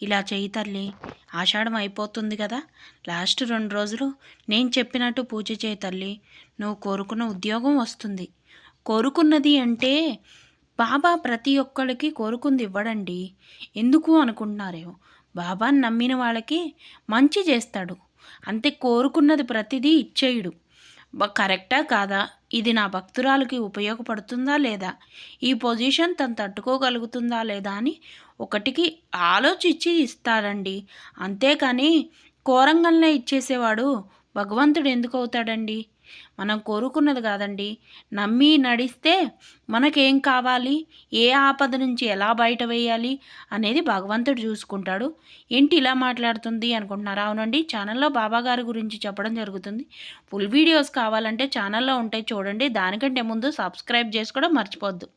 ఇలా చెయ్యి తల్లి, ఆషాఢం అయిపోతుంది కదా, లాస్ట్ 2 రోజులు నేను చెప్పినట్టు పూజ చేయి తల్లి, నువ్వు కోరుకున్న ఉద్యోగం వస్తుంది. కోరుకున్నది అంటే బాబా ప్రతి ఒక్కరికి కోరుకుంది ఇవ్వడండి. ఎందుకు అనుకుంటున్నారేమో, బాబాని నమ్మిన వాళ్ళకి మంచి చేస్తాడు, అంతే. కోరుకున్నది ప్రతిదీ ఇచ్చేయుడు. కరెక్టా కాదా, ఇది నా భక్తురాలకి ఉపయోగపడుతుందా లేదా, ఈ పొజిషన్ తను తట్టుకోగలుగుతుందా లేదా అని ఒకటికి ఆలోచించి ఇస్తాడండి. అంతేకాని కోరంగల్నే ఇచ్చేసేవాడు భగవంతుడు ఎందుకు అవుతాడండి? మనం కోరుకున్నది కాదండి, నమ్మి నడిస్తే మనకేం కావాలి, ఏ ఆపద నుంచి ఎలా బయట వేయాలి అనేది భగవంతుడు చూసుకుంటాడు. ఏంటి ఇలా మాట్లాడుతుంది అనుకుంటున్నారా? అవునండి, ఛానల్లో బాబాగారి గురించి చెప్పడం జరుగుతుంది. ఫుల్ వీడియోస్ కావాలంటే ఛానల్లో ఉంటాయి చూడండి. దానికంటే ముందు సబ్స్క్రైబ్ చేసుకోవడం మర్చిపోద్దు.